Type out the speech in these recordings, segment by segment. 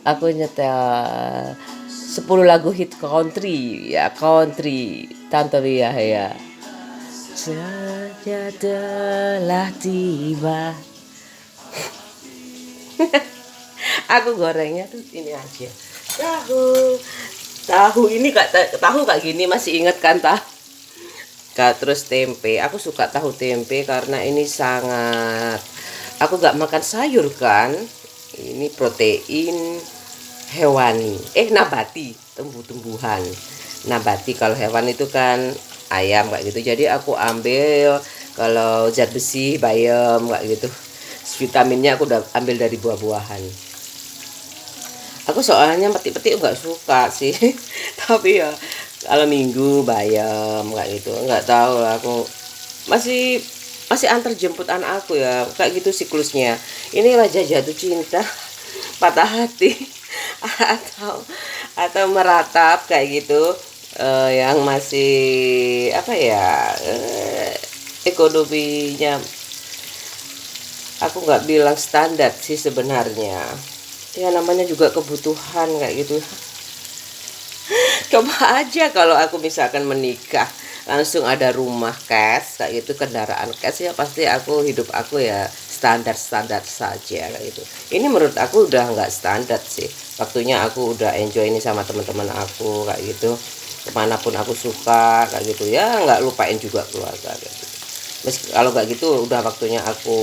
aku nyetel 10 lagu hit country ya, country Tanto Ria ya. Saja telah tiba. Aku gorengnya tuh ini aja. Tahu. Tahu ini tahu kak gini masih inget kan tahu. Terus tempe. Aku suka tahu tempe karena ini sangat, aku gak makan sayur kan. Ini protein hewani. Nabati, tumbuh-tumbuhan. Nabati, kalau hewan itu kan ayam kayak gitu. Jadi aku ambil kalau zat besi bayam kayak gitu. Vitaminnya aku udah ambil dari buah-buahan. Aku soalnya petik-petik nggak suka sih. Tapi ya kalau minggu bayam kayak gitu. Nggak tahu lah, aku masih masih antar jemput anak aku ya. Kayak gitu siklusnya. Ini wajah jatuh cinta, patah hati, atau meratap kayak gitu. Yang masih apa ya, ekonominya aku nggak bilang standar sih sebenarnya, ya namanya juga kebutuhan kayak gitu. Coba aja kalau aku misalkan menikah langsung ada rumah cash kayak gitu, kendaraan cash, ya pasti hidup aku ya standar saja kayak gitu. Ini menurut aku udah nggak standar sih, waktunya aku udah enjoy ini sama teman-teman aku kayak gitu, kemanapun aku suka kayak gitu ya, nggak lupain juga keluarga kayak gitu. Kalau nggak gitu udah waktunya aku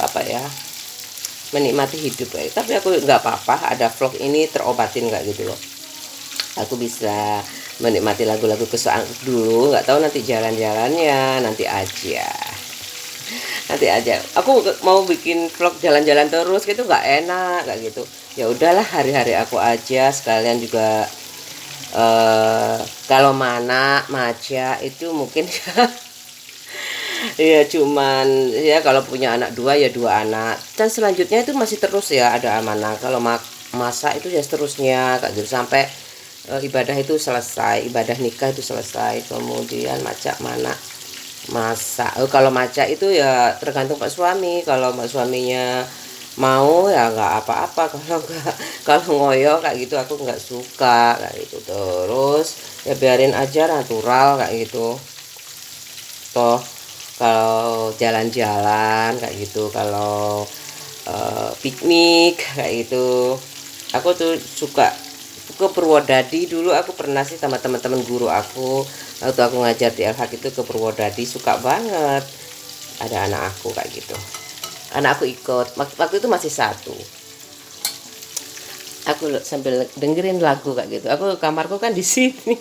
apa ya, menikmati hidup ya. Tapi aku nggak apa-apa ada vlog ini terobatin nggak gitu loh, aku bisa menikmati lagu-lagu kesukaan dulu, nggak tahu nanti jalan-jalannya nanti aja aku mau bikin vlog jalan-jalan terus gitu nggak enak kayak gitu. Ya udahlah, hari-hari aku aja sekalian juga. Kalau mana maca itu mungkin ya cuman ya kalau punya anak dua ya dua anak, dan selanjutnya itu masih terus ya ada amanah. Kalau masa itu ya seterusnya kayak gitu sampai ibadah itu selesai, ibadah nikah itu selesai, kemudian maca mana masa. Kalau maca itu ya tergantung pak suami, kalau pak suaminya mau ya nggak apa-apa, kalau nggak, kalau ngoyo kayak gitu aku nggak suka kayak gitu. Terus ya biarin aja natural kayak gitu. Toh kalau jalan-jalan kayak gitu, kalau piknik kayak gitu, aku tuh suka ke Purwodadi. Dulu aku pernah sih sama teman-teman guru aku waktu aku ngajar di LH itu ke Purwodadi, suka banget. Ada anak aku kayak gitu, anak aku ikut waktu itu masih satu. Aku sambil dengerin lagu kayak gitu. Aku kamarku kan di sini.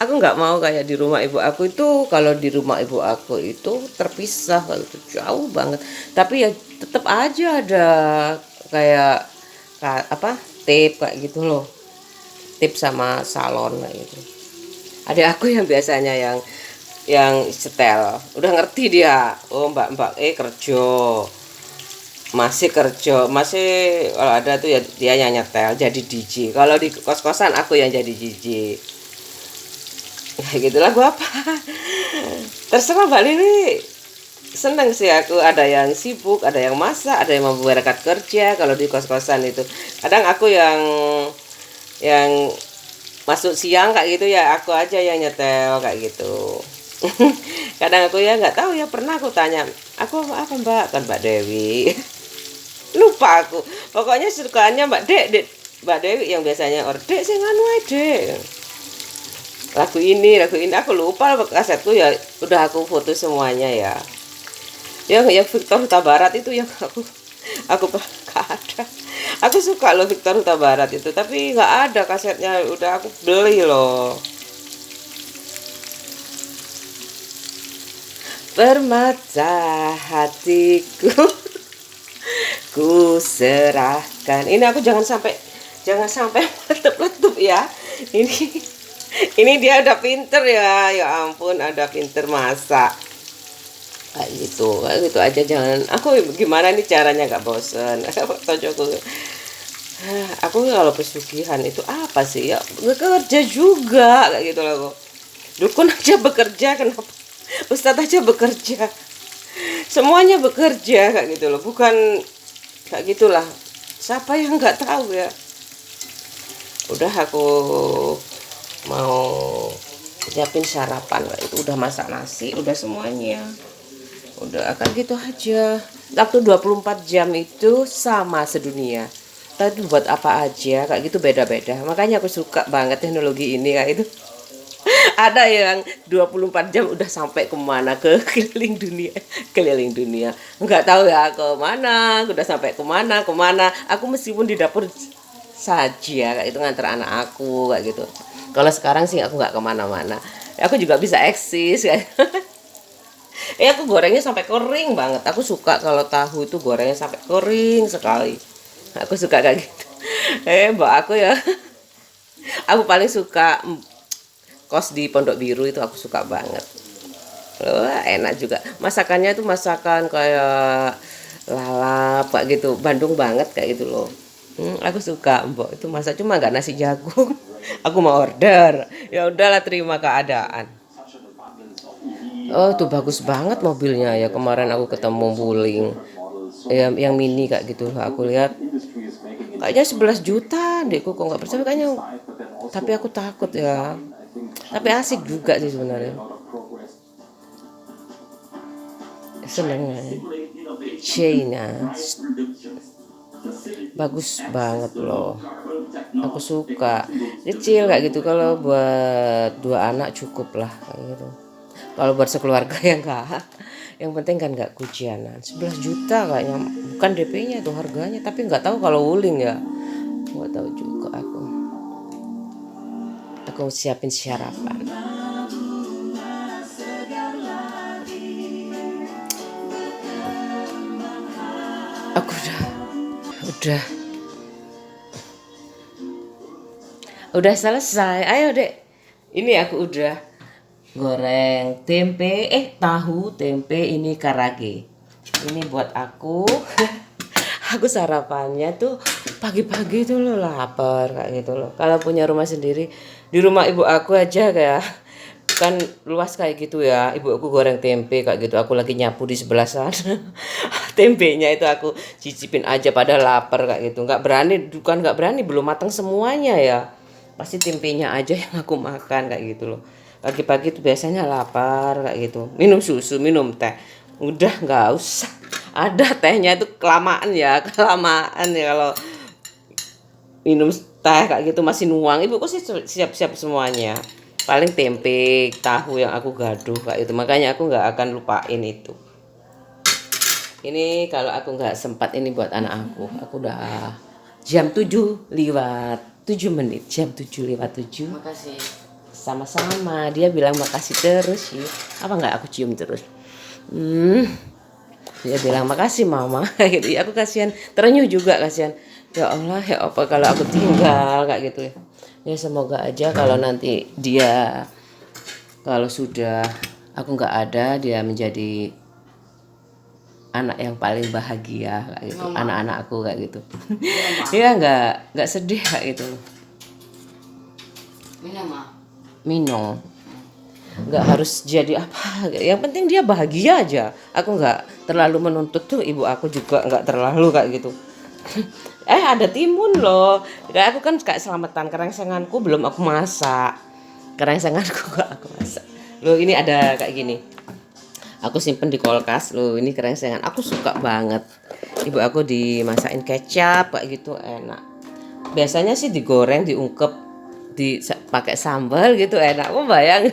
Aku nggak mau kayak di rumah ibu aku itu. Kalau di rumah ibu aku itu terpisah gitu, jauh banget. Tapi ya tetap aja ada kayak apa, tip kayak gitu loh, tip sama salon kayak gitu. Ada aku yang biasanya yang setel udah ngerti dia. Oh mbak kerja, masih kalau ada tuh ya dia yang nyetel jadi DJ. Kalau di kos-kosan aku yang jadi DJ. Kayak gitu lagu apa terserah Mbak Lili. Seneng sih aku, ada yang sibuk, ada yang masak, ada yang mau berangkat kerja. Kalau di kos-kosan itu kadang aku yang masuk siang kayak gitu ya, aku aja yang nyetel kayak gitu. Kadang aku ya nggak tahu ya, pernah aku tanya aku apa Mbak, kan Mbak Dewi. Lupa aku, pokoknya sukaannya Mbak Dewi yang biasanya Dek sing anu ae Dek, lagu ini aku lupa kasetku ya, udah aku foto semuanya ya. Yang Victor Huta Barat itu yang aku gak ada. Aku suka loh Victor Huta Barat itu, tapi nggak ada kasetnya, udah aku beli loh. Permata hatiku ku serahkan. Ini aku jangan sampai meletup-letup ya. Ini dia udah pinter ya ampun, ada pinter masak kayak gitu aja. Jangan, aku gimana nih caranya nggak bosen. Aku kalau pesugihan itu apa sih ya, bekerja juga kayak gitu loh. Dukun aja bekerja, kenapa Ustadz aja bekerja, semuanya bekerja kayak gitu loh. Bukan kayak gitulah. Siapa yang nggak tahu ya. Udah aku mau siapin sarapan, itu udah masak nasi, udah semuanya. Udah akan gitu aja. Waktu 24 jam itu sama sedunia. Tapi buat apa aja kayak gitu beda-beda. Makanya aku suka banget teknologi ini kayak itu. Ada yang 24 jam udah sampai kemana, ke keliling dunia, nggak tahu ya ke mana, udah sampai kemana. Aku meskipun di dapur saja kayak itu nganter anak aku kayak gitu. Kalau sekarang sih aku nggak kemana-mana, aku juga bisa eksis kayak. Aku gorengnya sampai kering banget. Aku suka kalau tahu itu gorengnya sampai kering sekali. Aku suka kayak gitu. Mbak aku ya, aku paling suka kos di Pondok Biru itu, aku suka banget. Wah, enak juga. Masakannya itu masakan kayak lalap kayak gitu, Bandung banget kayak gitu loh. Aku suka, Mbok itu masak cuma nggak nasi jagung. Aku mau order. Ya udahlah, terima keadaan. Oh, itu bagus banget mobilnya ya. Kemarin aku ketemu Wuling. Ya, yang mini kayak gitu. Aku lihat kayaknya 11 juta deh, kok nggak percaya kayaknya. Tapi aku takut ya. Tapi asik juga sih sebenarnya. Seneng China. Bagus banget loh. Aku suka. Kecil kayak gitu, kalau buat 2 anak cukup lah kayak gitu. Kalau buat sekeluarga ya enggak. Yang penting kan nggak kucianan. 11 juta kayaknya, bukan DP-nya tuh harganya, tapi nggak tahu kalau Wuling ya. Nggak tahu juga aku. Aku siapin sarapan. Aku udah udah selesai. Ayo dek, ini aku udah goreng tempe, tahu tempe ini karage. Ini buat aku. Aku sarapannya tuh pagi-pagi tuh lo lapar kayak gitu loh. Kalau punya rumah sendiri, di rumah ibu aku aja kayak kan luas kayak gitu ya. Ibu aku goreng tempe kayak gitu. Aku lagi nyapu di sebelah sana. Tempenya itu aku cicipin aja pada lapar kayak gitu. Nggak berani, bukan nggak berani, belum matang semuanya ya. Pasti tempenya aja yang aku makan kayak gitu loh. Pagi-pagi tuh biasanya lapar kayak gitu. Minum susu, minum teh. Udah nggak usah. Ada tehnya itu kelamaan ya, kelamaan ya kalau minum teh kayak gitu masih nuang. Ibuku sih siap-siap semuanya. Paling tempe, tahu yang aku gaduh kayak itu. Makanya aku nggak akan lupain itu. Ini kalau aku nggak sempat ini buat anak aku. Aku udah jam 7 lewat 7 menit. Jam 7 lewat 7. Makasih. Sama-sama. Dia bilang makasih terus sih. Apa nggak aku cium terus? Dia bilang makasih mama. Gitu. Aku kasihan. Terenyuh juga kasihan. Ya Allah, ya apa kalau aku tinggal kayak gitu ya. Ya semoga aja kalau nanti dia, kalau sudah aku nggak ada, dia menjadi anak yang paling bahagia kayak gitu. Anak-anak aku kayak gitu. Ya nggak sedih kayak gitu. Minum. Nggak harus jadi apa. Yang penting dia bahagia aja. Aku nggak terlalu menuntut tuh, ibu aku juga nggak terlalu kayak gitu. Ada timun loh. Kayak aku kan kayak selamatan, kerengsenganku belum aku masak. Kerengsenganku gak aku masak. Loh ini ada kayak gini. Aku simpen di kulkas loh, ini kerengsengan. Aku suka banget. Ibu aku dimasakin kecap kayak gitu, enak. Biasanya sih digoreng, diungkep, pakai sambal gitu, enak. Oh bayang.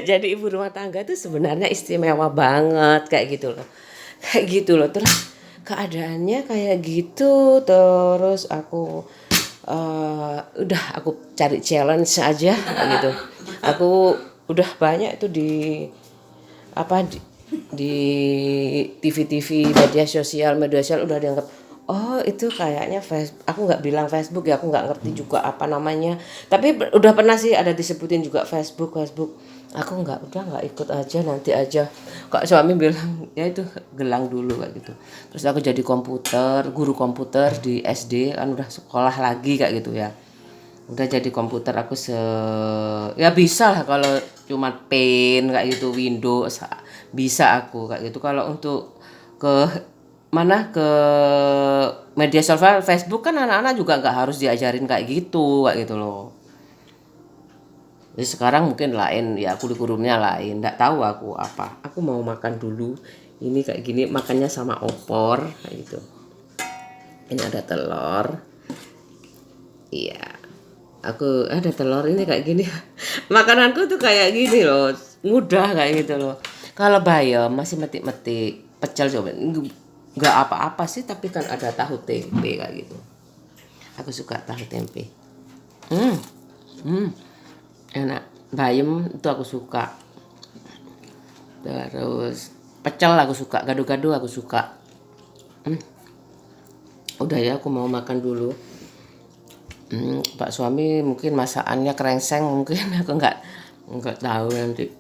Jadi ibu rumah tangga tuh sebenarnya istimewa banget kayak gitu loh. Kayak gitu loh. Terus keadaannya kayak gitu, terus aku udah aku cari challenge aja kayak gitu. Aku udah banyak itu di TV media sosial udah dianggap, oh itu kayaknya Facebook. Aku nggak bilang Facebook ya, aku nggak ngerti juga apa namanya, tapi udah pernah sih ada disebutin juga Facebook. Aku udah nggak ikut aja, nanti aja. Kak suami bilang ya itu gelang dulu kayak gitu. Terus aku jadi guru komputer di SD, kan udah sekolah lagi kayak gitu ya. Udah jadi komputer aku ya bisa lah, kalau cuma paint kayak gitu, Windows bisa aku kayak gitu. Kalau untuk ke mana ke media sosial Facebook kan anak-anak juga nggak harus diajarin kayak gitu loh. Jadi sekarang mungkin lain ya, kurikulumnya lain, nggak tahu aku apa. Aku mau makan dulu. Ini kayak gini makannya sama opor kayak gitu. Ini ada telur. Iya. Aku ada telur ini kayak gini. Makananku tuh kayak gini loh, mudah kayak gitu loh. Kalau bayam masih metik-metik, pecel coba nggak apa-apa sih, tapi kan ada tahu tempe kayak gitu. Aku suka tahu tempe. Hmm, hmm, enak. Bayam itu aku suka. Terus pecel aku suka, gado-gado aku suka. Udah ya, aku mau makan dulu. Pak suami mungkin masakannya kerengseng, mungkin aku nggak tahu nanti.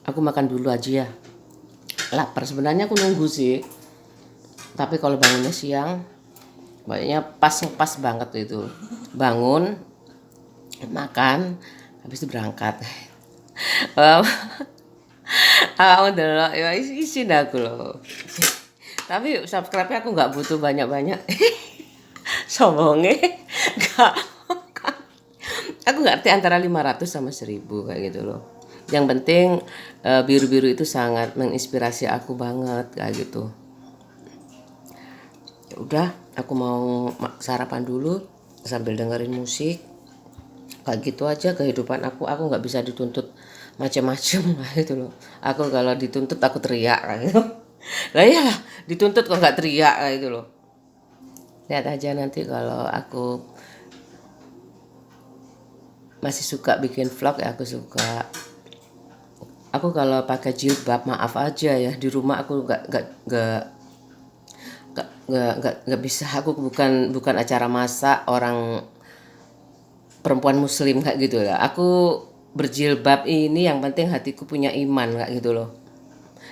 Aku makan dulu aja ya. Lapar sebenarnya, aku nunggu sih. Tapi kalau bangunnya siang, kayaknya pas banget itu. Bangun, makan, habis itu berangkat. Udah ya isi aku loh. Tapi subscribe-nya aku nggak butuh banyak-banyak. Sombongnya nggak. Aku ngerti antara 500 sama 1000 kayak gitu loh. Yang penting biru-biru itu sangat menginspirasi aku banget kayak gitu. Ya udah, aku mau sarapan dulu sambil dengerin musik. Kayak gitu aja kehidupan aku nggak bisa dituntut macam-macam gitu loh. Aku kalau dituntut aku teriak kayak gitu. Lah ya, dituntut kok nggak teriak kayak gitu loh. Lihat aja nanti kalau aku masih suka bikin vlog ya, aku suka. Aku kalau pakai jilbab maaf aja ya, di rumah aku nggak bisa. Aku bukan acara masak orang perempuan muslim kayak gitu ya. Aku berjilbab ini yang penting hatiku punya iman kayak gitu loh.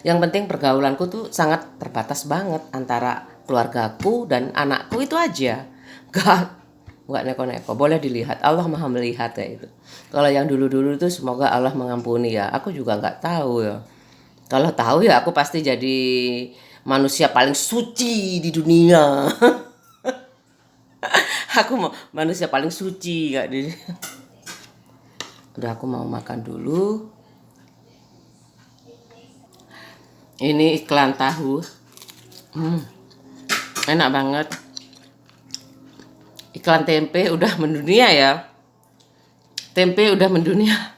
Yang penting pergaulanku tuh sangat terbatas banget antara keluargaku dan anakku, itu aja. Nggak neko-neko. Boleh dilihat, Allah Maha melihat kayak itu. Kalau yang dulu-dulu itu semoga Allah mengampuni ya. Aku juga nggak tahu ya. Kalau tahu ya aku pasti jadi manusia paling suci di dunia. Aku mau manusia paling suci gak di. Udah, aku mau makan dulu. Ini iklan tahu. Enak banget. Iklan tempe udah mendunia ya. Tempe udah mendunia.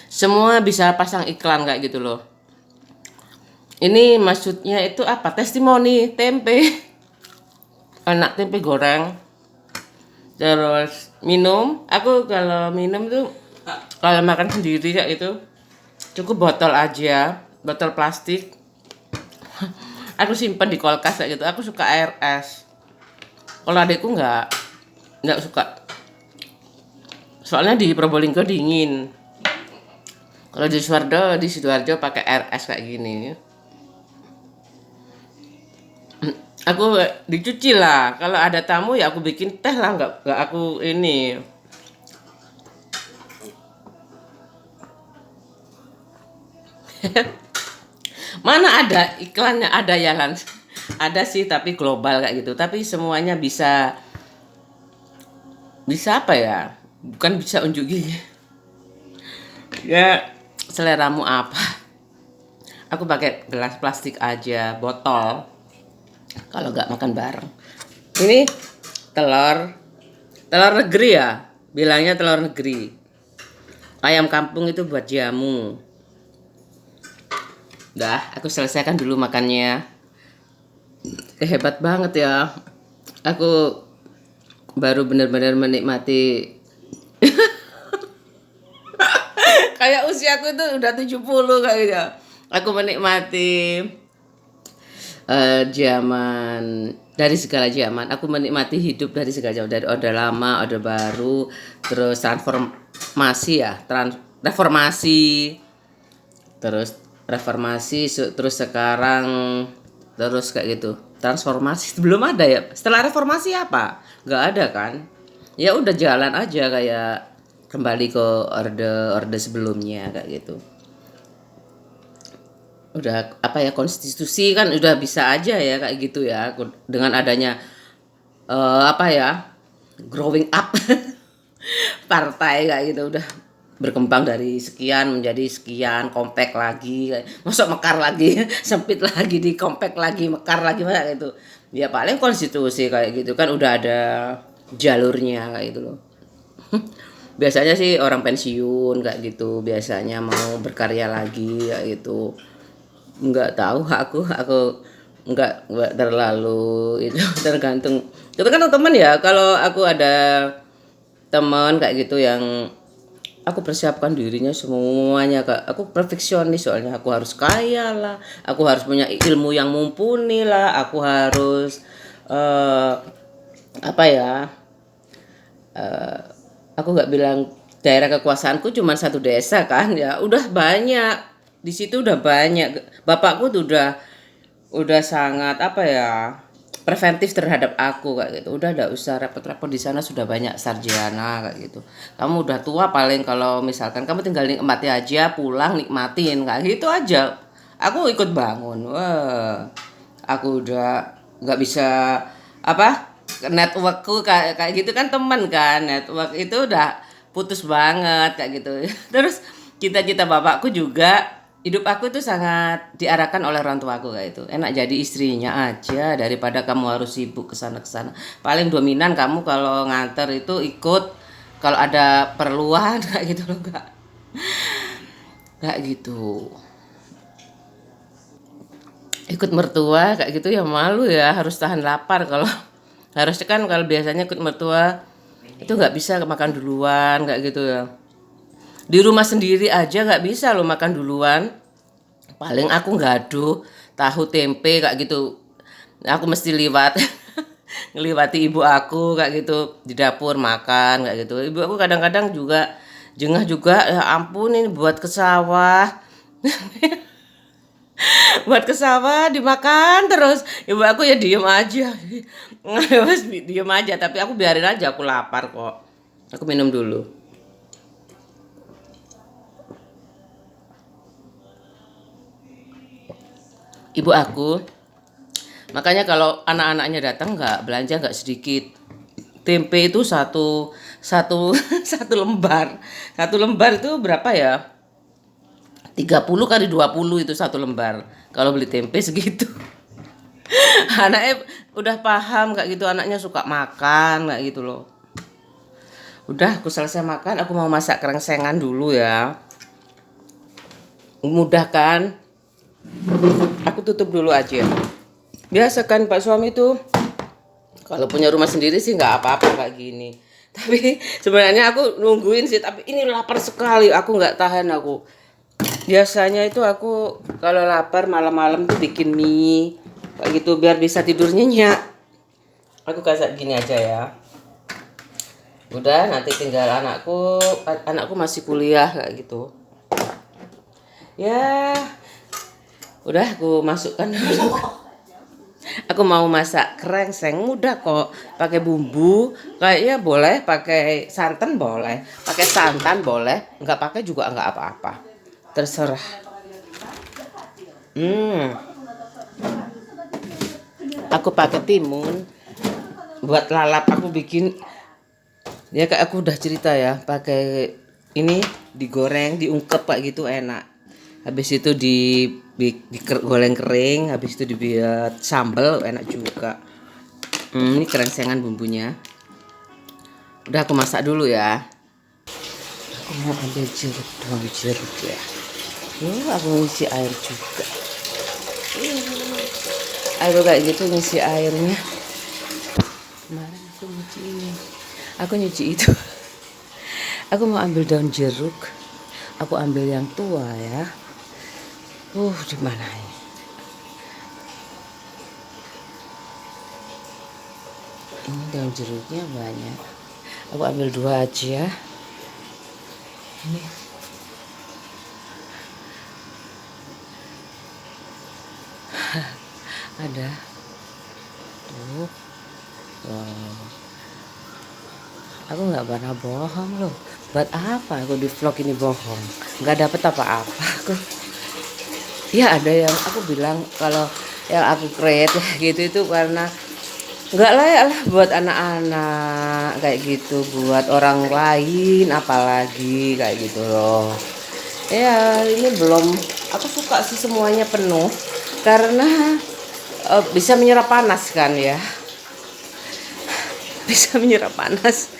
Semua bisa pasang iklan kayak gitu loh. Ini maksudnya itu apa? Testimoni tempe. Enak tempe goreng. Terus minum. Aku kalau minum tuh, kalau makan sendiri kayak itu, cukup botol aja. Botol plastik. Aku simpen di kulkas kayak gitu. Aku suka air es. Kalau adikku nggak suka. Soalnya di Probolinggo dingin. Kalau di Sidoarjo pakai air es kayak gini. Aku dicuci lah. Kalau ada tamu ya aku bikin teh lah, nggak aku ini. Mana ada iklannya, ada ya kan? Ada sih tapi global kayak gitu. Tapi semuanya bisa apa ya? Bukan bisa unjuk gigi. Ya seleramu apa? Aku pakai gelas plastik aja, botol. Kalau nggak makan bareng. Ini telur negeri ya, bilangnya telur negeri. Ayam kampung itu buat jamu. Udah, aku selesaikan dulu makannya. Hebat banget ya. Aku baru benar-benar menikmati. Kayak usiaku itu udah 70 kayaknya. Aku menikmati zaman, dari segala zaman. Aku menikmati hidup dari segala zaman, dari orde lama, orde baru, terus reformasi, terus sekarang, terus kayak gitu. Transformasi belum ada ya. Setelah reformasi apa? Nggak ada kan? Ya udah jalan aja kayak kembali ke orde sebelumnya kayak gitu. udah apa ya, konstitusi kan udah bisa aja ya kayak gitu ya. Dengan adanya apa ya, growing up partai kayak gitu udah berkembang dari sekian menjadi sekian, compact lagi, masuk mekar lagi, sempit lagi, di compact lagi, mekar lagi kayak gitu. Ya paling konstitusi kayak gitu kan udah ada jalurnya kayak gitu loh. Biasanya sih orang pensiun kayak gitu, biasanya mau berkarya lagi kayak gitu. Nggak tahu aku nggak terlalu itu tergantung. Itu kan teman ya, kalau aku ada teman kayak gitu yang aku persiapkan dirinya semuanya, Kak. Aku perfeksionis soalnya, aku harus kaya lah, aku harus punya ilmu yang mumpuni lah, aku harus apa ya, aku nggak bilang daerah kekuasaanku cuma satu desa kan ya, udah banyak di situ, udah banyak. Bapakku tuh udah sangat apa ya, preventif terhadap aku kayak gitu. Udah enggak usah repot-repot, di sana sudah banyak sarjana kayak gitu. Kamu udah tua, paling kalau misalkan kamu tinggal nikmati aja, pulang nikmatin kayak gitu aja. Aku ikut bangun. Wah, aku udah nggak bisa apa, networkku kayak kayak gitu kan, teman kan, network itu udah putus banget kayak gitu. Terus cita-cita bapakku juga, hidup aku itu sangat diarahkan oleh orang tuaku kayak itu. Enak jadi istrinya aja daripada kamu harus sibuk ke sana ke sana. Paling dominan kamu kalau nganter itu ikut kalau ada perluan kayak gitu loh, Kak. Kayak gitu. Ikut mertua kayak gitu ya malu ya, harus tahan lapar kalau harusnya kan kalau biasanya ikut mertua itu nggak bisa makan duluan kayak gitu ya. Di rumah sendiri aja nggak bisa lo makan duluan. Paling aku gaduh tahu tempe kayak gitu, aku mesti liwat ngelewati ibu aku kayak gitu di dapur makan kayak gitu. Ibu aku kadang-kadang juga jengah juga, ya ampun ini buat ke sawah buat ke sawah dimakan terus. Ibu aku ya diem aja Mas, diem aja, tapi aku biarin aja, aku lapar kok. Aku minum dulu. Ibu aku makanya kalau anak-anaknya datang nggak belanja nggak sedikit. Tempe itu satu satu lembar. Satu lembar itu berapa ya? 30 kali 20 itu satu lembar. Kalau beli tempe segitu. Anaknya udah paham kayak gitu, anaknya suka makan kayak gitu loh. Udah aku selesai makan, aku mau masak kerengsengan dulu ya. Mudah kan? Aku tutup dulu aja. Biasa kan Pak suami tuh kalau punya rumah sendiri sih nggak apa-apa kayak gini. Tapi sebenarnya aku nungguin sih, tapi ini lapar sekali, aku nggak tahan aku. Biasanya itu aku kalau lapar malam-malam tuh bikin mie kayak gitu biar bisa tidur nyenyak. Aku kayak gini aja ya. Udah nanti tinggal anakku masih kuliah kayak gitu. Ya, udah aku masukkan dulu. Aku mau masak kerengseng, mudah kok. Pakai bumbu, kayaknya boleh pakai santan, boleh. Pakai santan boleh, nggak pakai juga nggak apa-apa. Terserah. Aku pakai timun buat lalap, aku bikin ya kayak aku udah cerita ya, pakai ini digoreng, diungkep kayak gitu enak. Habis itu digoreng kering, habis itu dibuat sambal enak juga. Ini kerengsengan bumbunya. Udah aku masak dulu ya. Aku mau ambil jeruk ya. Aku ngisi air juga. Aku kayak gitu ngisi airnya. Kemarin aku nyuci ini. Aku nyuci itu. Aku mau ambil daun jeruk. Aku ambil yang tua ya. Di mana ya? Ini daun jeruknya banyak. Aku ambil 2 aja. Ini. Ada. Tuh. Wow. Aku nggak pernah bohong loh. Buat apa aku di vlog ini bohong? Nggak dapet apa-apa aku. Ya ada yang aku bilang kalau yang aku create gitu itu karena nggak layak lah buat anak-anak kayak gitu, buat orang lain apalagi kayak gitu loh. Ya ini belum, aku suka sih semuanya penuh karena bisa menyerap panas kan ya. Bisa menyerap panas.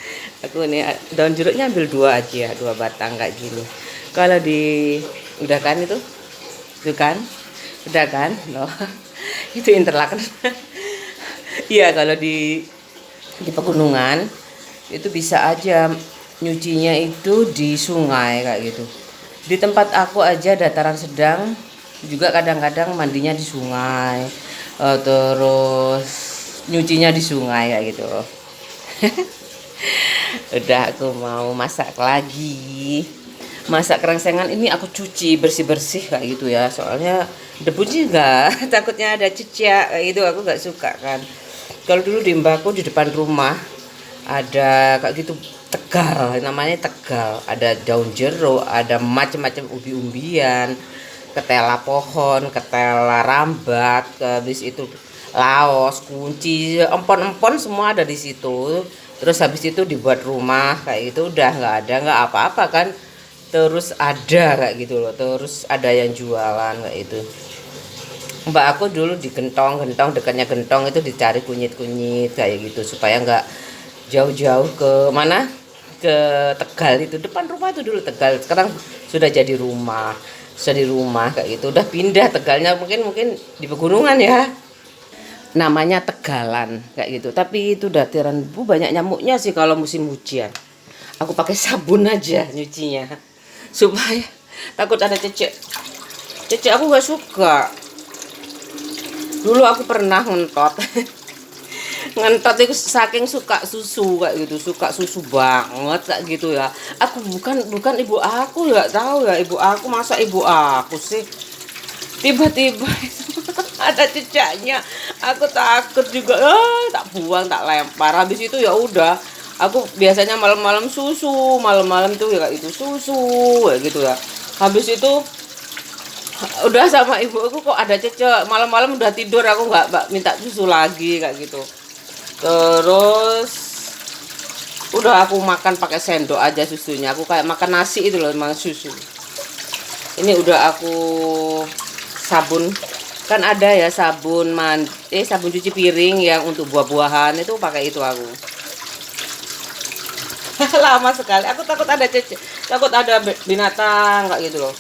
Aku nih daun jeruknya ambil dua aja, dua batang kayak gini. Kalau di udah kan itu kan, udah kan, loh. Itu interlaken. Iya kalau di pegunungan itu bisa aja nyucinya itu di sungai kayak gitu. Di tempat aku aja dataran sedang juga kadang-kadang mandinya di sungai. Terus nyucinya di sungai kayak gitu. Udah aku mau masak lagi. Masak kerangsengan ini aku cuci bersih-bersih kayak gitu ya. Soalnya debunya enggak, takutnya ada cicak kayak gitu, aku nggak suka kan. Kalau dulu di mbakku di depan rumah ada kayak gitu tegal, namanya tegal. Ada daun jeruk, ada macam-macam umbi-umbian, ketela pohon, ketela rambat, habis itu laos, kunci, empon-empon semua ada di situ. Terus habis itu dibuat rumah kayak gitu, udah nggak apa-apa kan. Terus ada kayak gitu loh, terus ada yang jualan kayak itu. Mbak aku dulu di gentong dekatnya gentong itu dicari kunyit-kunyit kayak gitu supaya nggak jauh-jauh ke mana, ke Tegal. Itu depan rumah itu dulu Tegal, sekarang sudah jadi rumah, sudah di rumah kayak gitu, udah pindah Tegalnya, mungkin di pegunungan ya, namanya Tegalan kayak gitu. Tapi itu datiran bu banyak nyamuknya sih kalau musim hujan. Aku pakai sabun aja nyucinya supaya takut ada cecek. Cecek aku nggak suka. Dulu aku pernah ngentot. Ngentot itu saking suka susu kayak gitu, suka susu banget kayak gitu ya. Aku bukan ibu aku, nggak tahu ya ibu aku, masa ibu aku sih tiba-tiba ada cecaknya. Aku takut juga, tak buang, tak lempar. Habis itu ya udah, aku biasanya malam-malam susu, malam-malam tuh ya kayak itu susu kayak gitu ya. Habis itu udah sama ibu aku kok ada cecek, malam-malam udah tidur aku nggak minta susu lagi kayak gitu. Terus udah aku makan pakai sendok aja susunya, aku kayak makan nasi itu loh emang susu. Ini udah aku sabun, kan ada ya sabun cuci piring yang untuk buah-buahan, itu pakai itu aku. Lama sekali, aku takut ada cecek, takut ada binatang kayak gitu loh.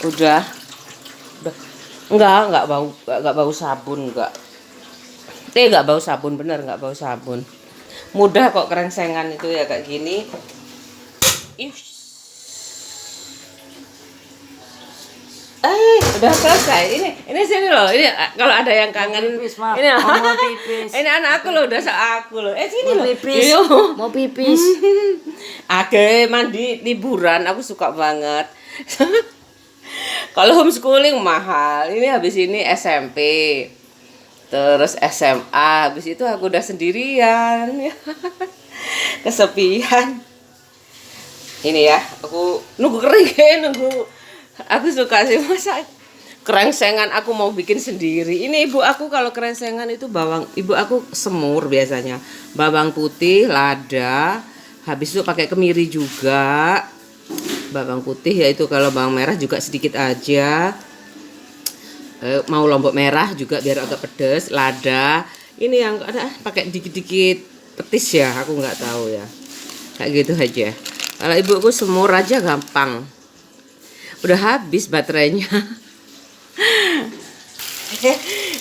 Udah nggak bau sabun, nggak bau sabun, bener nggak bau sabun. Mudah kok kerengsengan itu ya kayak gini. Ih, udah selesai. Ini sini loh. Ini kalau ada yang kangen, Pipis, Ma. ini Mau pipis. ini anak aku loh, udah aku loh. Sini Mau loh. pipis. Iyo. Mau pipis. Age mandi liburan aku suka banget. Kalau homeschooling mahal. Ini habis ini SMP. Terus SMA, habis itu aku udah sendirian. Kesepian. Ini ya, aku nunggu kering ya, nunggu. Aku suka sih masak kerengsengan, aku mau bikin sendiri. Ini ibu aku kalau kerengsengan itu bawang, ibu aku semur biasanya. Bawang putih, lada, habis itu pakai kemiri juga. Bawang putih yaitu, kalau bawang merah juga sedikit aja. Mau lombok merah juga biar agak pedes, lada. Ini yang ada pakai dikit-dikit petis ya, aku nggak tahu ya. Kayak gitu aja. Kalau ibuku semur aja gampang. Udah habis baterainya.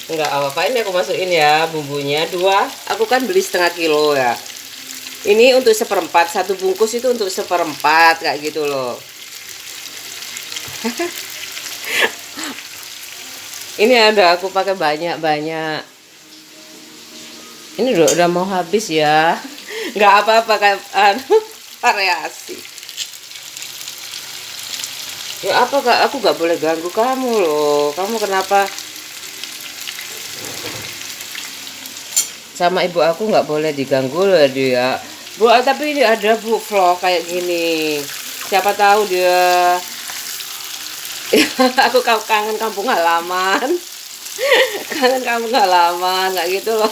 Enggak apa-apa, ini aku masukin ya bumbunya 2. Aku kan beli setengah kilo ya. Ini untuk 1/4, satu bungkus itu untuk 1/4 kayak gitu loh. Ini ada aku pakai banyak-banyak. Ini udah mau habis ya. Nggak apa-apa, kayak variasi. Ya apa kak, aku nggak boleh ganggu kamu loh. Kamu kenapa sama ibu aku nggak boleh diganggu loh dia. Bu, tapi ini ada bu vlog kayak gini. Siapa tahu dia aku kangen kampung halaman. Kangen kampung halaman kayak gitu loh.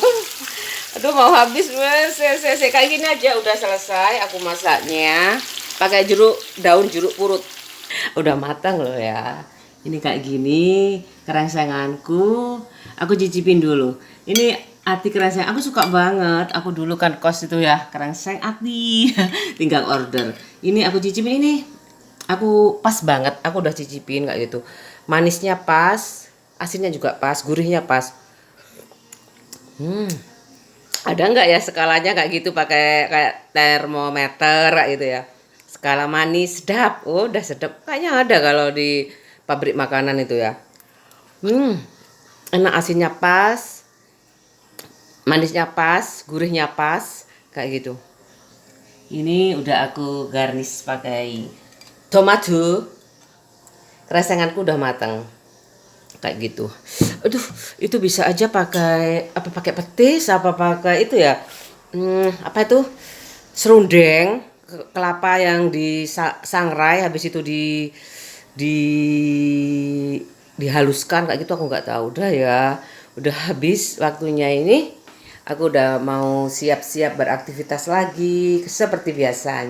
Aduh mau habis wes, kayak gini aja udah selesai aku masaknya. Pakai daun jeruk purut. Udah matang loh ya. Ini kayak gini kerengsenganku. Aku cicipin dulu. Ini ati kerengseng. Aku suka banget. Aku dulu kan kos itu ya kerengseng ati. Tinggal order. Ini aku cicipin ini. Aku pas banget. Aku udah cicipin kayak gitu. Manisnya pas, asinnya juga pas, gurihnya pas. Ada nggak ya skalanya kayak gitu pakai kayak termometer kayak gitu ya? Skala manis sedap. Oh, udah sedap. Kayaknya ada kalau di pabrik makanan itu ya. Enak, asinnya pas, manisnya pas, gurihnya pas, kayak gitu. Ini udah aku garnish pakai tomato. Keresenganku udah matang. Kayak gitu. Aduh, itu bisa aja pakai apa, pakai petis apa pakai itu ya. Apa itu? Serundeng, kelapa yang disangrai habis itu di dihaluskan kayak gitu, aku nggak tahu. Udah ya, udah habis waktunya ini. Aku udah mau siap-siap beraktivitas lagi seperti biasanya.